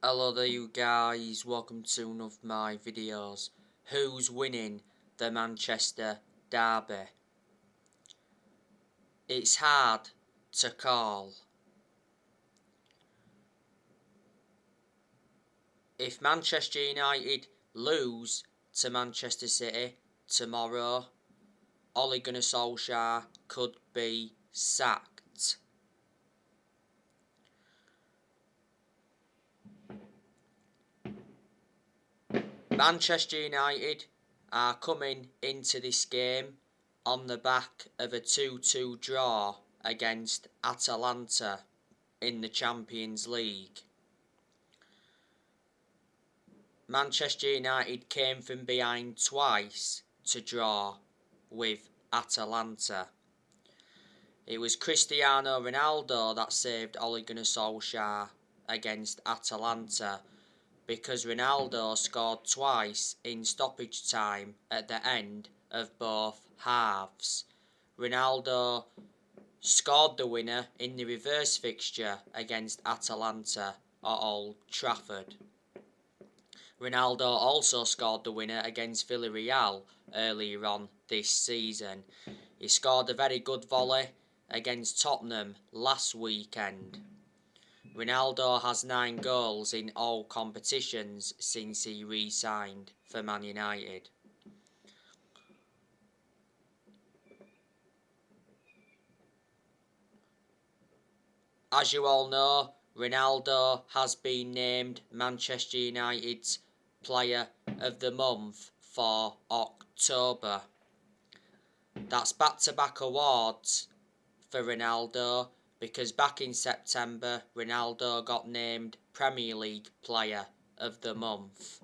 Hello there you guys, welcome to one of my videos. Who's winning the Manchester derby? It's hard to call. If Manchester United lose to Manchester City tomorrow, Ole Gunnar Solskjaer could be sacked. Manchester United are coming into this game on the back of a 2-2 draw against Atalanta in the Champions League. Manchester United came from behind twice to draw with Atalanta. It was Cristiano Ronaldo that saved Ole Gunnar Solskjaer against Atalanta, because Ronaldo scored twice in stoppage time at the end of both halves. Ronaldo scored the winner in the reverse fixture against Atalanta at Old Trafford. Ronaldo also scored the winner against Villarreal earlier on this season. He scored a very good volley against Tottenham last weekend. Ronaldo has 9 goals in all competitions since he re-signed for Man United. As you all know, Ronaldo has been named Manchester United's Player of the Month for October. That's back-to-back awards for Ronaldo, because back in September, Ronaldo got named Premier League Player of the Month.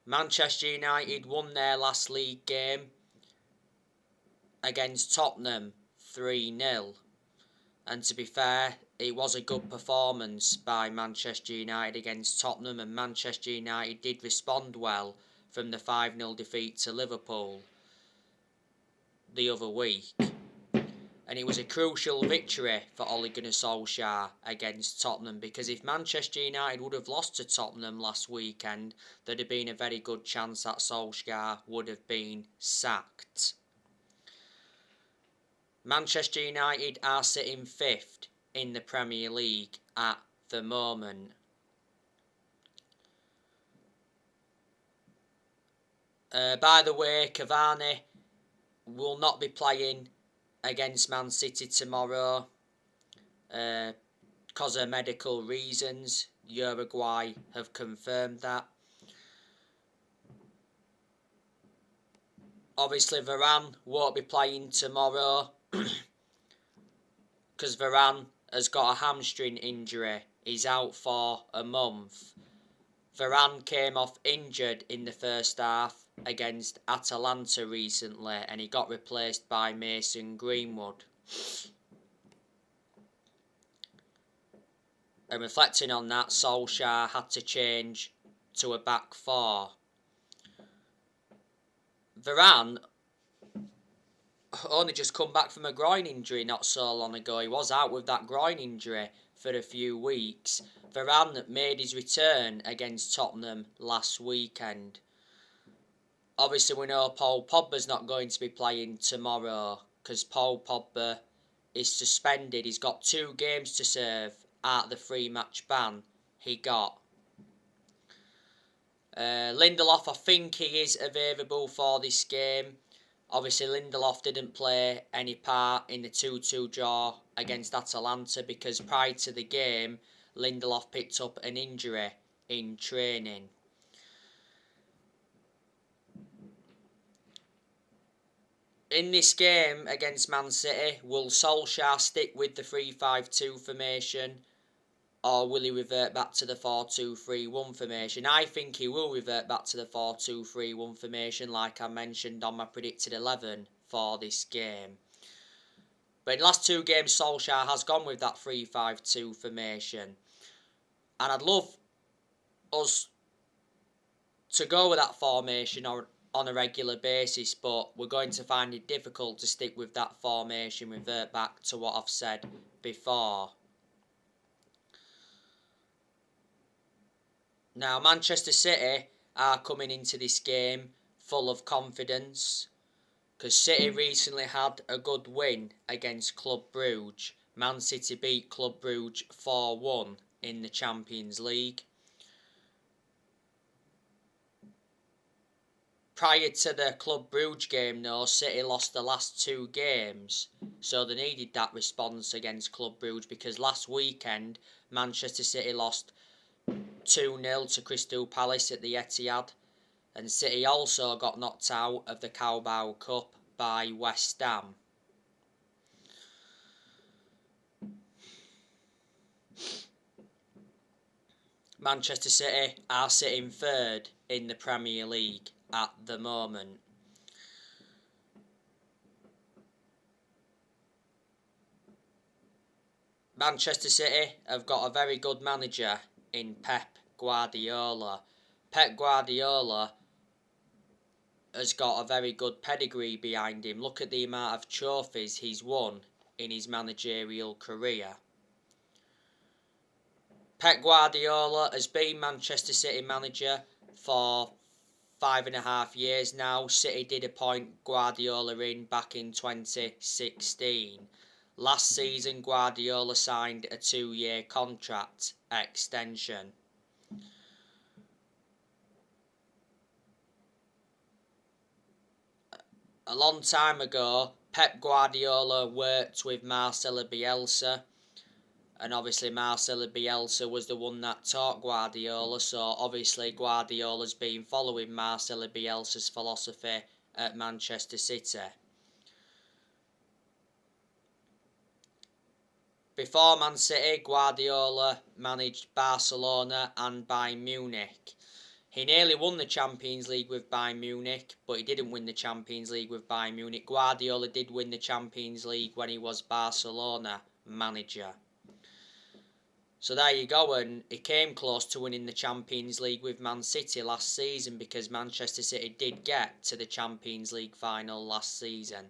Manchester United won their last league game against Tottenham 3-0. And to be fair, it was a good performance by Manchester United against Tottenham, and Manchester United did respond well from the 5-0 defeat to Liverpool the other week. And it was a crucial victory for Ole Gunnar Solskjaer against Tottenham, because if Manchester United would have lost to Tottenham last weekend, there'd have been a very good chance that Solskjaer would have been sacked. Manchester United are sitting 5th in the Premier League at the moment. By the way, Cavani will not be playing against Man City tomorrow because of medical reasons. Uruguay have confirmed that. Obviously, Varane won't be playing tomorrow because Varane has got a hamstring injury. He's out for a month. Varane came off injured in the first half against Atalanta recently, and he got replaced by Mason Greenwood. And reflecting on that, Solskjaer had to change to a back 4. Varane only just come back from a groin injury not so long ago. He was out with that groin injury for a few weeks. Varane made his return against Tottenham last weekend. Obviously, we know Paul Pogba's not going to be playing tomorrow because Paul Pogba is suspended. He's got 2 games to serve at the 3-match ban he got. Lindelof, I think he is available for this game. Obviously, Lindelof didn't play any part in the 2-2 draw against Atalanta because prior to the game, Lindelof picked up an injury in training. In this game against Man City, will Solskjaer stick with the 3-5-2 formation, or will he revert back to the 4-2-3-1 formation? I think he will revert back to the 4-2-3-1 formation, like I mentioned on my predicted 11 for this game. But in the last 2 games, Solskjaer has gone with that 3-5-2 formation. And I'd love us to go with that formation on a regular basis, but we're going to find it difficult to stick with that formation, revert back to what I've said before. Now, Manchester City are coming into this game full of confidence because City recently had a good win against Club Brugge. Man City beat Club Brugge 4-1 in the Champions League. Prior to the Club Brugge game though, City lost the last 2 games, so they needed that response against Club Brugge because last weekend Manchester City lost 2-0 to Crystal Palace at the Etihad, and City also got knocked out of the Carabao Cup by West Ham. Manchester City are sitting third in the Premier League at the moment. Manchester City have got a very good manager in Pep Guardiola. Pep Guardiola has got a very good pedigree behind him. Look at the amount of trophies he's won in his managerial career. Pep Guardiola has been Manchester City manager for 5.5 years now. City did appoint Guardiola in back in 2016. Last season, Guardiola signed a 2-year contract extension. A long time ago, Pep Guardiola worked with Marcelo Bielsa, and obviously Marcelo Bielsa was the one that taught Guardiola, so obviously Guardiola's been following Marcelo Bielsa's philosophy at Manchester City. Before Man City, Guardiola managed Barcelona and Bayern Munich. He nearly won the Champions League with Bayern Munich, but he didn't win the Champions League with Bayern Munich. Guardiola did win the Champions League when he was Barcelona manager. So there you go, and he came close to winning the Champions League with Man City last season because Manchester City did get to the Champions League final last season,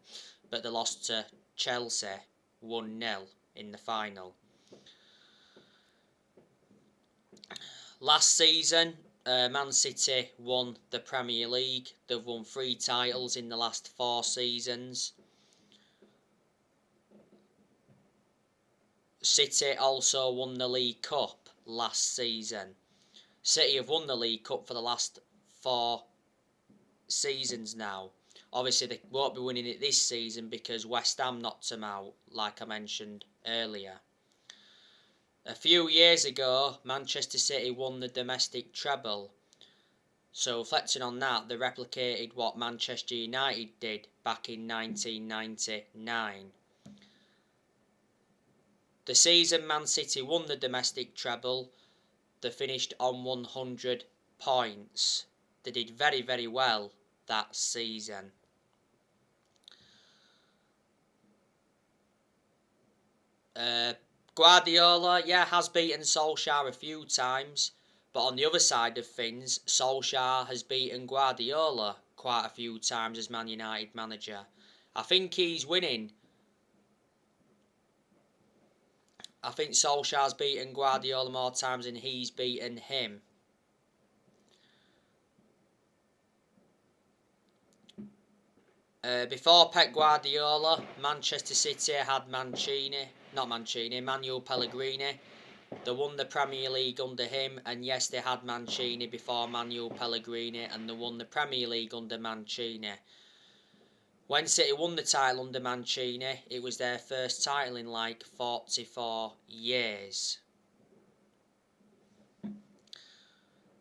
but they lost to Chelsea 1-0 in the final. Last season, Man City won the Premier League. They've won 3 titles in the last 4 seasons. City also won the League Cup last season. City have won the League Cup for the last 4 seasons now. Obviously they won't be winning it this season because West Ham knocked them out, like I mentioned earlier. A few years ago, Manchester City won the domestic treble. So reflecting on that, they replicated what Manchester United did back in 1999. The season Man City won the domestic treble, they finished on 100 points. They did very, very well that season. Guardiola, has beaten Solskjaer a few times, but on the other side of things, Solskjaer has beaten Guardiola quite a few times as Man United manager. I think he's winning. I think Solskjaer's beaten Guardiola more times than he's beaten him. Before Pep Guardiola, Manchester City had Manuel Pellegrini. They won the Premier League under him, and yes, they had Mancini before Manuel Pellegrini, and they won the Premier League under Mancini. When City won the title under Mancini, it was their first title in like 44 years.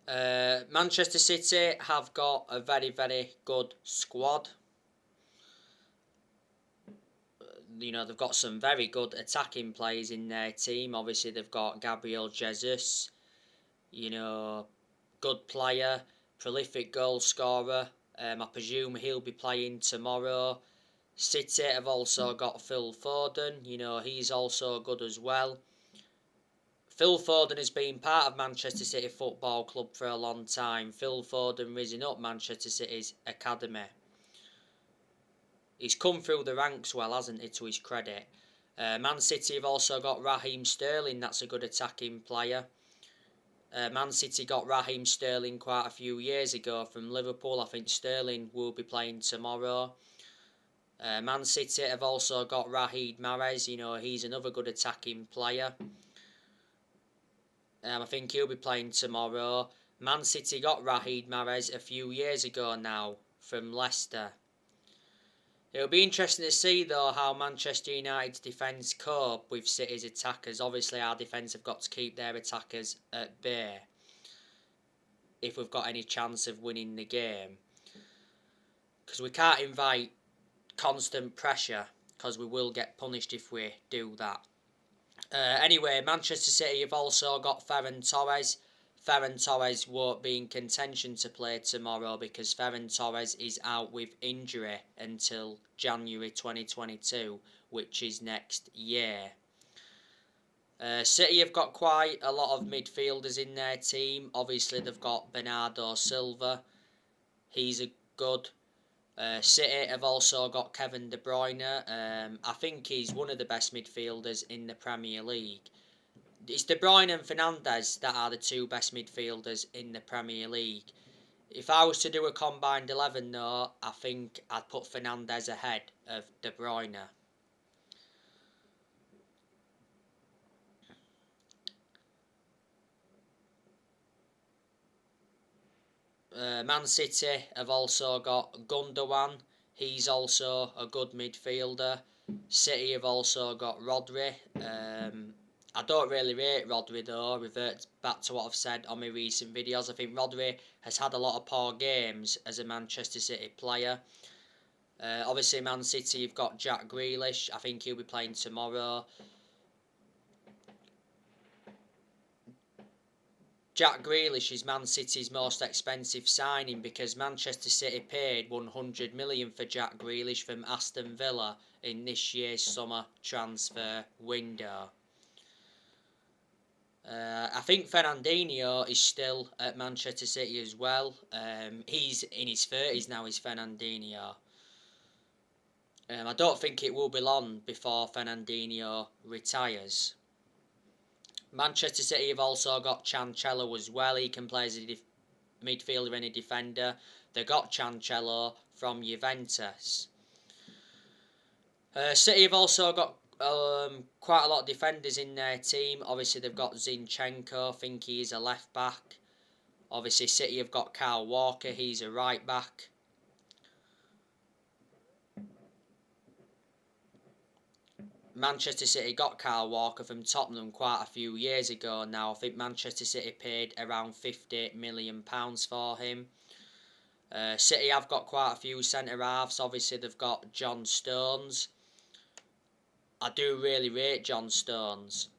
Manchester City have got a very, very good squad. They've got some very good attacking players in their team. Obviously, they've got Gabriel Jesus, good player, prolific goal scorer. I presume he'll be playing tomorrow. City have also got Phil Foden. He's also good as well. Phil Foden has been part of Manchester City Football Club for a long time. Phil Foden risen up Manchester City's academy. He's come through the ranks well, hasn't he, to his credit. Man City have also got Raheem Sterling, that's a good attacking player. Man City got Raheem Sterling quite a few years ago from Liverpool. I think Sterling will be playing tomorrow. Man City have also got Riyad Mahrez. You know, he's another good attacking player. I think he'll be playing tomorrow. Man City got Riyad Mahrez a few years ago now from Leicester. It'll be interesting to see though how Manchester United's defence cope with City's attackers. Obviously our defence have got to keep their attackers at bay if we've got any chance of winning the game. Because we can't invite constant pressure, because we will get punished if we do that. Anyway, Manchester City have also got Ferran Torres. Ferran Torres won't be in contention to play tomorrow because Ferran Torres is out with injury until January 2022, which is next year. City have got quite a lot of midfielders in their team. Obviously, they've got Bernardo Silva. He's a good. City have also got Kevin De Bruyne. I think he's one of the best midfielders in the Premier League. It's De Bruyne and Fernandes that are the two best midfielders in the Premier League. If I was to do a combined 11 though, I think I'd put Fernandes ahead of De Bruyne. Man City have also got Gundogan. He's also a good midfielder. City have also got Rodri. I don't really rate Rodri though. Revert back to what I've said on my recent videos. I think Rodri has had a lot of poor games as a Manchester City player. Obviously Man City you've got Jack Grealish. I think he'll be playing tomorrow. Jack Grealish is Man City's most expensive signing because Manchester City paid 100 million for Jack Grealish from Aston Villa in this year's summer transfer window. I think Fernandinho is still at Manchester City as well. He's in his 30s now, is Fernandinho. I don't think it will be long before Fernandinho retires. Manchester City have also got Cancelo as well. He can play as a midfielder and a defender. They got Cancelo from Juventus. City have also got quite a lot of defenders in their team. Obviously they've got Zinchenko, I think he's a left back. Obviously City have got Kyle Walker, he's a right back. Manchester City got Kyle Walker from Tottenham quite a few years ago now. I think Manchester City paid around £50 million for him. City have got quite a few centre-halves. Obviously they've got John Stones. I do really rate John Stones.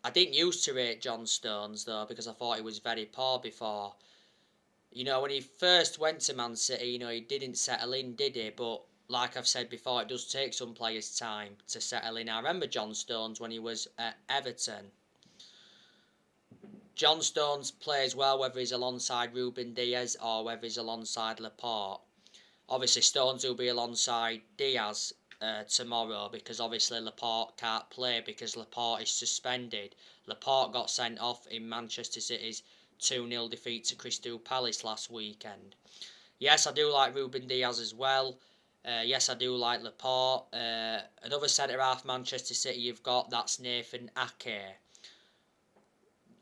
I didn't used to rate John Stones though because I thought he was very poor before. You know, when he first went to Man City, you know, he didn't settle in, did he? But like I've said before, it does take some players time to settle in. I remember John Stones when he was at Everton. John Stones plays well whether he's alongside Ruben Diaz or whether he's alongside Laporte. Obviously Stones will be alongside Diaz tomorrow because obviously Laporte can't play because Laporte is suspended. Laporte got sent off in Manchester City's 2-0 defeat to Crystal Palace last weekend. Yes, I do like Ruben Diaz as well. Yes, I do like Laporte. Another centre-half Manchester City you've got, that's Nathan Ake.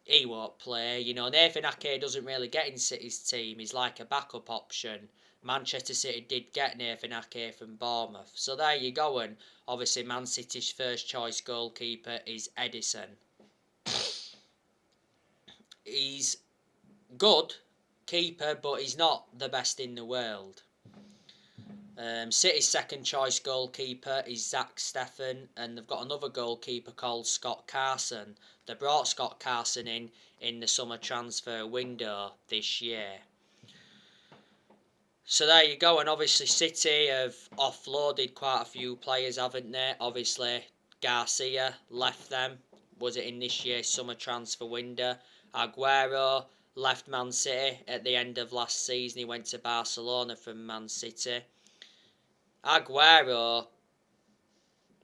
He won't play. You know, Nathan Ake doesn't really get in City's team. He's like a backup option. Manchester City did get Nathan Ake from Bournemouth. So there you go. And obviously Man City's first choice goalkeeper is Edison. He's good keeper, but he's not the best in the world. City's second choice goalkeeper is Zach Steffen, and they've got another goalkeeper called Scott Carson. They brought Scott Carson in the summer transfer window this year. So there you go, and obviously City have offloaded quite a few players, haven't they? Obviously Garcia left them, was it in this year's summer transfer window? Aguero left Man City at the end of last season, he went to Barcelona from Man City. Aguero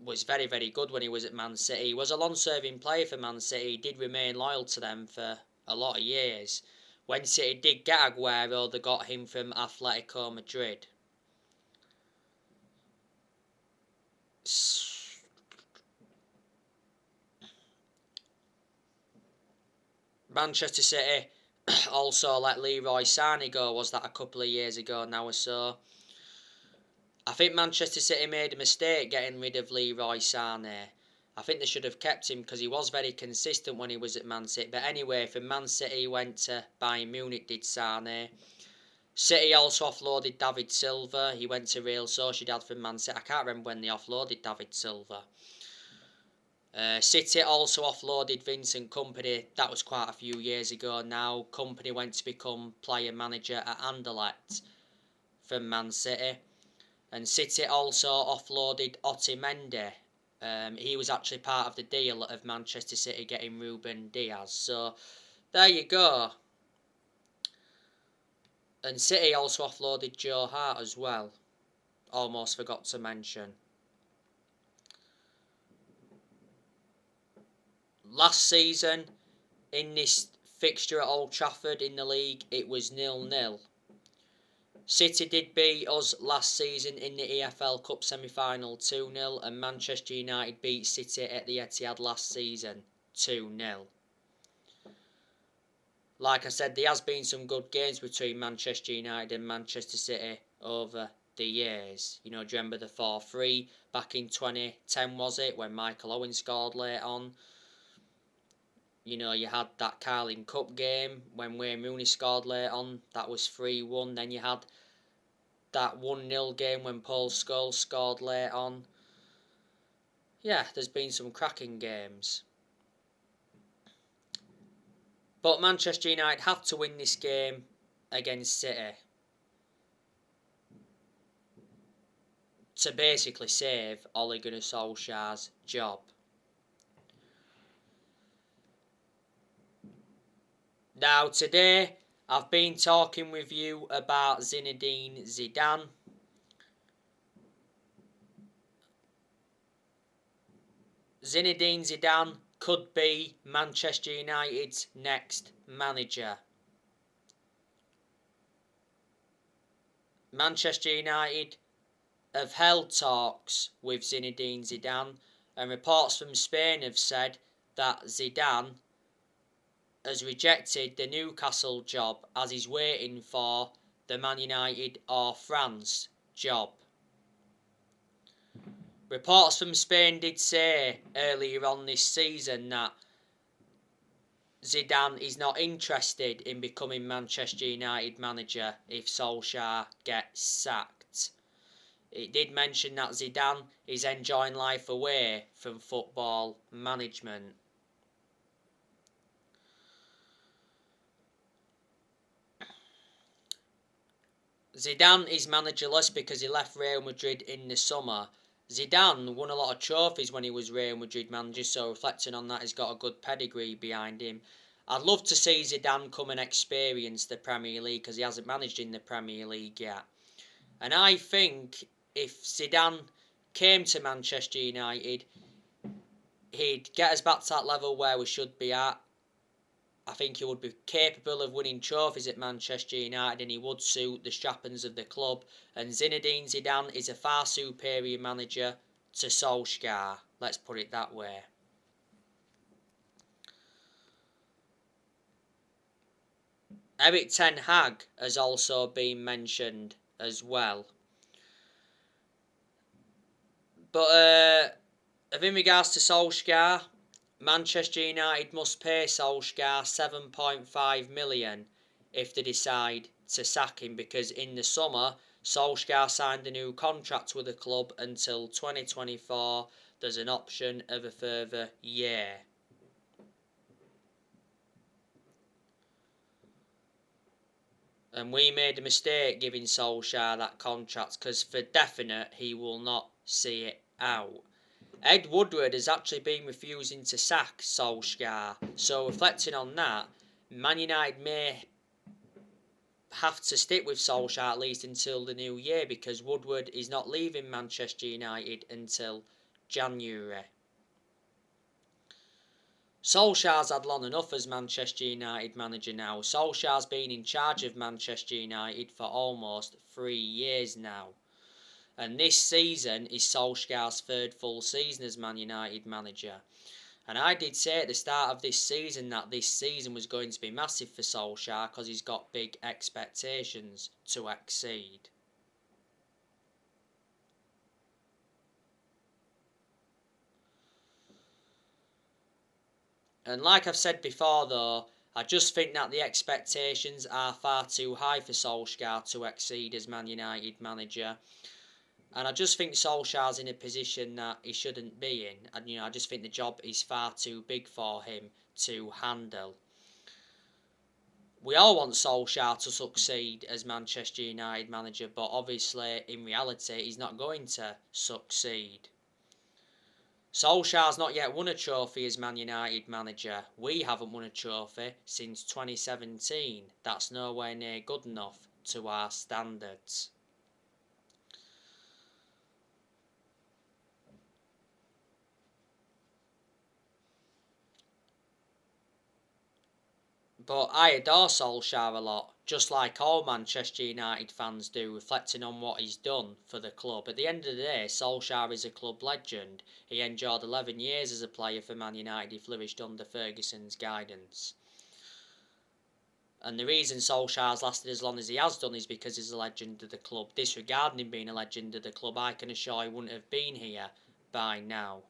was very, very good when he was at Man City. He was a long-serving player for Man City. He did remain loyal to them for a lot of years. When City did get Aguero, they got him from Atletico Madrid. Manchester City also let Leroy Sané go. Was that a couple of years ago now or so? I think Manchester City made a mistake getting rid of Leroy Sané. I think they should have kept him because he was very consistent when he was at Man City. But anyway, from Man City he went to Bayern Munich, did Sané. City also offloaded David Silva. He went to Real Sociedad from Man City. I can't remember when they offloaded David Silva. City also offloaded Vincent Kompany. That was quite a few years ago now. Kompany went to become player manager at Anderlecht from Man City. And City also offloaded Otamendi. He was actually part of the deal of Manchester City getting Ruben Diaz. So, there you go. And City also offloaded Joe Hart as well. Almost forgot to mention. Last season, in this fixture at Old Trafford in the league, it was 0-0. City did beat us last season in the EFL Cup semi-final 2-0, and Manchester United beat City at the Etihad last season 2-0. Like I said, there has been some good games between Manchester United and Manchester City over the years. You know, do you remember the 4-3 back in 2010, was it, when Michael Owen scored late on? You know, you had that Carling Cup game when Wayne Rooney scored late on. That was 3-1. Then you had that 1-0 game when Paul Scholes scored late on. Yeah, there's been some cracking games. But Manchester United have to win this game against City to basically save Ole Gunnar Solskjaer's job. Now today I've been talking with you about Zinedine Zidane. Zinedine Zidane could be Manchester United's next manager. Manchester United have held talks with Zinedine Zidane, and reports from Spain have said that Zidane has rejected the Newcastle job as he's waiting for the Man United or France job. Reports from Spain did say earlier on this season that Zidane is not interested in becoming Manchester United manager if Solskjaer gets sacked. It did mention that Zidane is enjoying life away from football management. Zidane is managerless because he left Real Madrid in the summer. Zidane won a lot of trophies when he was Real Madrid manager, so reflecting on that, he's got a good pedigree behind him. I'd love to see Zidane come and experience the Premier League because he hasn't managed in the Premier League yet. And I think if Zidane came to Manchester United, he'd get us back to that level where we should be at. I think he would be capable of winning trophies at Manchester United, and he would suit the strappings of the club. And Zinedine Zidane is a far superior manager to Solskjaer. Let's put it that way. Erik ten Hag has also been mentioned as well. But in regards to Solskjaer, Manchester United must pay Solskjaer $7.5 million if they decide to sack him, because in the summer Solskjaer signed a new contract with the club until 2024. There's an option of a further year. And we made a mistake giving Solskjaer that contract because for definite he will not see it out. Ed Woodward has actually been refusing to sack Solskjaer. So reflecting on that, Man United may have to stick with Solskjaer at least until the new year, because Woodward is not leaving Manchester United until January. Solskjaer's had long enough as Manchester United manager now. Solskjaer's been in charge of Manchester United for almost 3 years now. And this season is Solskjaer's third full season as Man United manager. And I did say at the start of this season that this season was going to be massive for Solskjaer because he's got big expectations to exceed. And like I've said before though, I just think that the expectations are far too high for Solskjaer to exceed as Man United manager. And I just think Solskjaer's in a position that he shouldn't be in. And I just think the job is far too big for him to handle. We all want Solskjaer to succeed as Manchester United manager, but obviously in reality he's not going to succeed. Solskjaer's not yet won a trophy as Man United manager. We haven't won a trophy since 2017. That's nowhere near good enough to our standards. But I adore Solskjaer a lot, just like all Manchester United fans do, reflecting on what he's done for the club. At the end of the day, Solskjaer is a club legend. He endured 11 years as a player for Man United. He flourished under Ferguson's guidance. And the reason Solskjaer's lasted as long as he has done is because he's a legend of the club. Disregarding him being a legend of the club, I can assure he wouldn't have been here by now.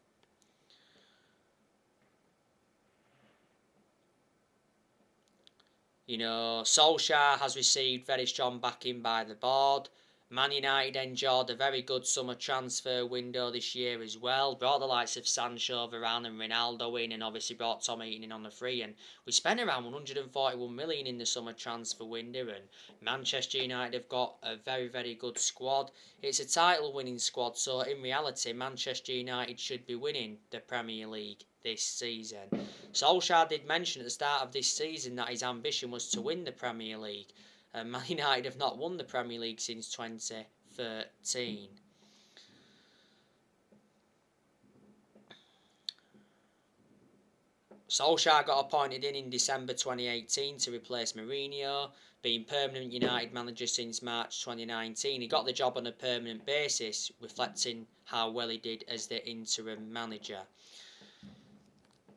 Solskjaer has received very strong backing by the board. Man United enjoyed a very good summer transfer window this year as well. Brought the likes of Sancho, Varane and Ronaldo in, and obviously brought Tom Heaton in on the free. And we spent around 141 million in the summer transfer window. And Manchester United have got a very, very good squad. It's a title-winning squad, so in reality, Manchester United should be winning the Premier League this season. Solskjaer did mention at the start of this season that his ambition was to win the Premier League. Man United have not won the Premier League since 2013. Solskjaer got appointed in December 2018 to replace Mourinho, being permanent United manager since March 2019. He got the job on a permanent basis, reflecting how well he did as the interim manager.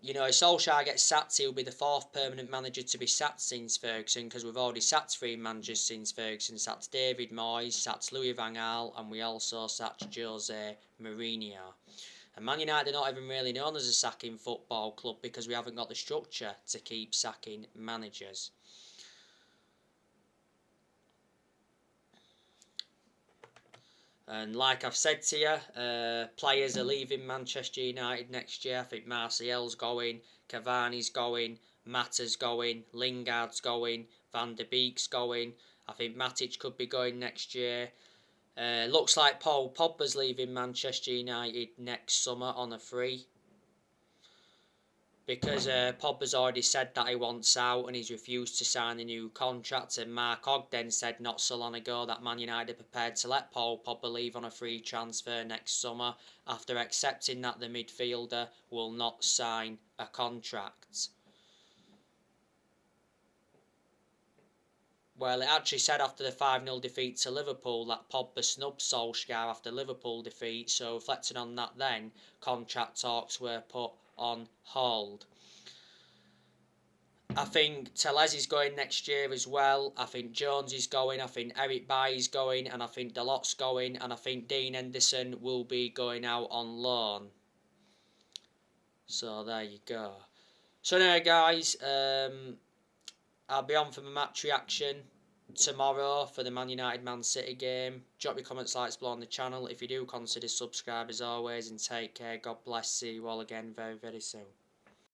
If Solskjaer gets sacked, he'll be the fourth permanent manager to be sacked since Ferguson, because we've already sacked 3 managers since Ferguson. Sacked David Moyes, sacked Louis van Gaal, and we also sacked Jose Mourinho. And Man United are not even really known as a sacking football club because we haven't got the structure to keep sacking managers. And like I've said to you, players are leaving Manchester United next year. I think Martial's going, Cavani's going, Mata's going, Lingard's going, Van der Beek's going. I think Matic could be going next year. Looks like Paul Pogba's leaving Manchester United next summer on a free. Because Pogba's already said that he wants out and he's refused to sign a new contract, and Mark Ogden said not so long ago that Man United are prepared to let Paul Pogba leave on a free transfer next summer after accepting that the midfielder will not sign a contract. Well, it actually said after the 5-0 defeat to Liverpool that Pogba snubbed Solskjaer after Liverpool defeat, so reflecting on that then, contract talks were put on hold. I think Telles is going next year as well. I think Jones is going. I think Eric Bailly is going, and I think Dalot's going, and I think Dean Henderson will be going out on loan. So there you go. So anyway, guys, I'll be on for my match reaction tomorrow for the Man United Man City game. Drop your comments, likes below on the channel. If you do, consider subscribe as always, and take care. God bless. See you all again very, very soon.